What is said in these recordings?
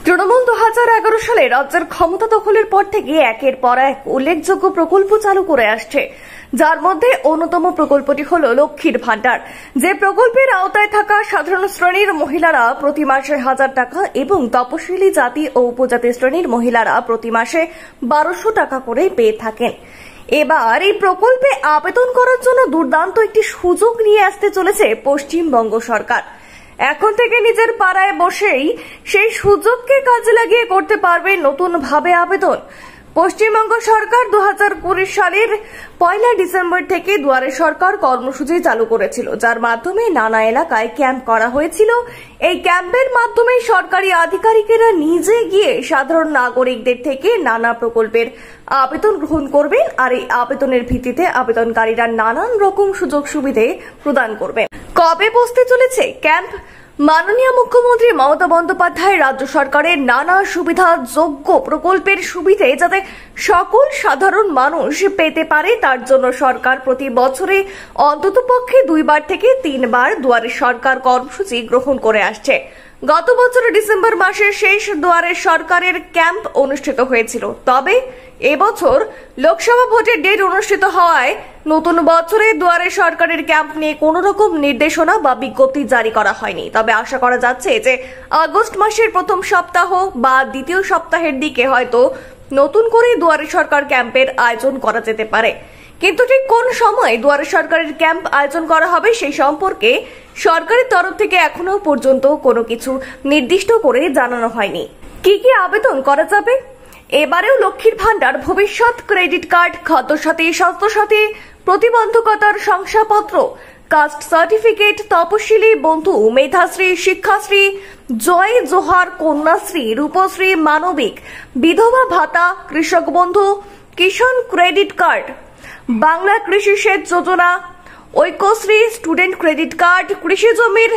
তৃণমূল 2011 সালে রাজ্যের ক্ষমতা দখলের পর থেকে একের পর এক উল্লেখযোগ্য প্রকল্প চালু করে আসছে, যার মধ্যে অন্যতম প্রকল্পটি হল লক্ষ্মীর ভান্ডার। যে প্রকল্পের আওতায় থাকা সাধারণ শ্রেণীর মহিলারা প্রতি মাসে 1000 টাকা এবং তপশিলি জাতি ও উপজাতি শ্রেণীর মহিলারা প্রতি মাসে 1200 টাকা করে পেয়ে থাকেন। এবার এই প্রকল্পে আবেদন করার জন্য দুর্দান্ত একটি সুযোগ নিয়ে আসতে চলেছে পশ্চিমবঙ্গ সরকার। এখন থেকে নিজের পাড়ায় বসেই সেই সুযোগকে কাজে লাগিয়ে করতে পারবে নতুন ভাবে আবেদন। পশ্চিমবঙ্গ সরকার 2020 সালের 1 ডিসেম্বর থেকে দুয়ারে সরকার কর্মসূচি চালু করেছিল, যার মাধ্যমে নানা এলাকায় ক্যাম্প করা হয়েছিল। এই ক্যাম্পের মাধ্যমে সরকারি আধিকারিকেরা নিজে গিয়ে সাধারণ নাগরিকদের থেকে নানা প্রকল্পের আবেদন গ্রহণ করবেন, আর এই আবেদনের ভিত্তিতে আবেদনকারীরা নানান রকম সুযোগ সুবিধে প্রদান করবেন। কবে বসতে চলেছে ক্যাম্প? মাননীয় মুখ্যমন্ত্রী মমতা বন্দ্যোপাধ্যায় রাজ্য সরকারের নানা সুবিধাযোগ্য প্রকল্পের সুবিধে যাতে সকল সাধারণ মানুষ পেতে পারে, তার জন্য সরকার প্রতি বছরে অন্ততপক্ষে 2 বার থেকে 3 বার দুয়ারে সরকার কর্মসূচি গ্রহণ করে আসছে। গত বছর ডিসেম্বর মাসের শেষ দুয়ারে সরকারের ক্যাম্প অনুষ্ঠিত হয়েছিল, তবে এবছর লোকসভা ভোটের ডেট অনুষ্ঠিত হওয়ায় নতুন বছরে দুয়ারে সরকারের ক্যাম্প নিয়ে কোনো রকম নির্দেশনা বা বিজ্ঞপ্তি জারি করা হয়নি। তবে আশা করা যাচ্ছে যে আগস্ট মাসের প্রথম সপ্তাহ বা দ্বিতীয় সপ্তাহের দিকে হয়তো নতুন করে দুয়ারে সরকার ক্যাম্পের আয়োজন করা যেতে পারে। কিন্তু ঠিক কোন সময় দুয়ারে সরকারের ক্যাম্প আয়োজন করা হবে সেই সম্পর্কে সরকারের তরফ থেকে এখনো পর্যন্ত কোনো কিছু নির্দিষ্ট করে জানানো হয়নি। কি কি আবেদন করা যাবে? এবারেও লক্ষ্মীর ভান্ডার, ভবিষ্যৎ ক্রেডিট কার্ড, খাদ্যসাথী, স্বাস্থ্যসাথী, প্রতিবন্ধকতার শংসাপত্র, কাস্ট সার্টিফিকেট, তপশিলি বন্ধু, মেধাশ্রী, শিক্ষাশ্রী, জয় জোহার, কন্যাশ্রী, রূপশ্রী, মানবিক, বিধবা ভাতা, কৃষক বন্ধু, কিষাণ ক্রেডিট কার্ড, বাংলা কৃষি সেচ যোজনা, ঐক্যশ্রী, স্টুডেন্ট ক্রেডিট কার্ড, কৃষি জমির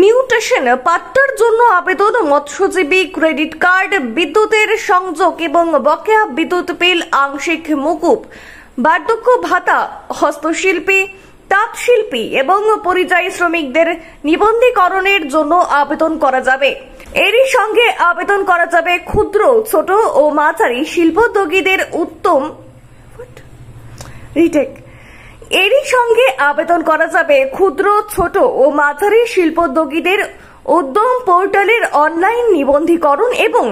মিউটেশন পাট্টার জন্য আবেদন, মৎস্যজীবী ক্রেডিট কার্ড, বিদ্যুতের সংযোগ এবং বকেয়া বিদ্যুৎ বিল আংশিক মকুব, বার্ধক্য ভাতা, হস্তশিল্পী, তাঁতশিল্পী এবং পরিযায়ী শ্রমিকদের নিবন্ধীকরণের জন্য আবেদন করা যাবে। এরই সঙ্গে আবেদন করা যাবে ক্ষুদ্র, ছোট ও মাঝারি শিল্পোদ্যোগীদের এরই সঙ্গে আবেদন করা যাবে ক্ষুদ্র, ছোট ও মাঝারি শিল্পোদ্যোগীদের উদ্যম পোর্টালের অনলাইন নিবন্ধীকরণ এবং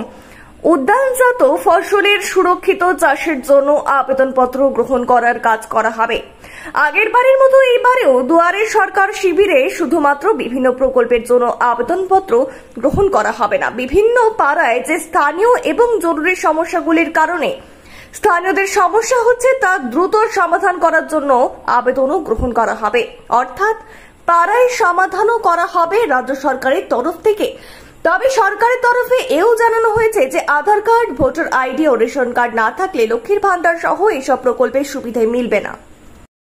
উদ্যানজাত ফসলের সুরক্ষিত চাষের জন্য আবেদনপত্র গ্রহণ করার কাজ করা হবে। আগের বারের মতো এইবারেও দুয়ারে সরকার শিবিরে শুধুমাত্র বিভিন্ন প্রকল্পের জন্য আবেদনপত্র গ্রহণ করা হবে না। বিভিন্ন পাড়ায় যে স্থানীয় এবং জরুরি সমস্যাগুলির কারণে স্থানীয়দের সমস্যা হচ্ছে তা দ্রুত সমাধান করার জন্য আবেদনও গ্রহণ করা হবে, অর্থাৎ পাড়ায় সমাধানও করা হবে রাজ্য সরকারের তরফ থেকে। তবে সরকারের তরফে এও জানানো হয়েছে যে আধার কার্ড, ভোটার আইডি ও রেশন কার্ড না থাকলে লক্ষ্মীর ভান্ডার সহ এসব প্রকল্পের সুবিধা মিলবে না।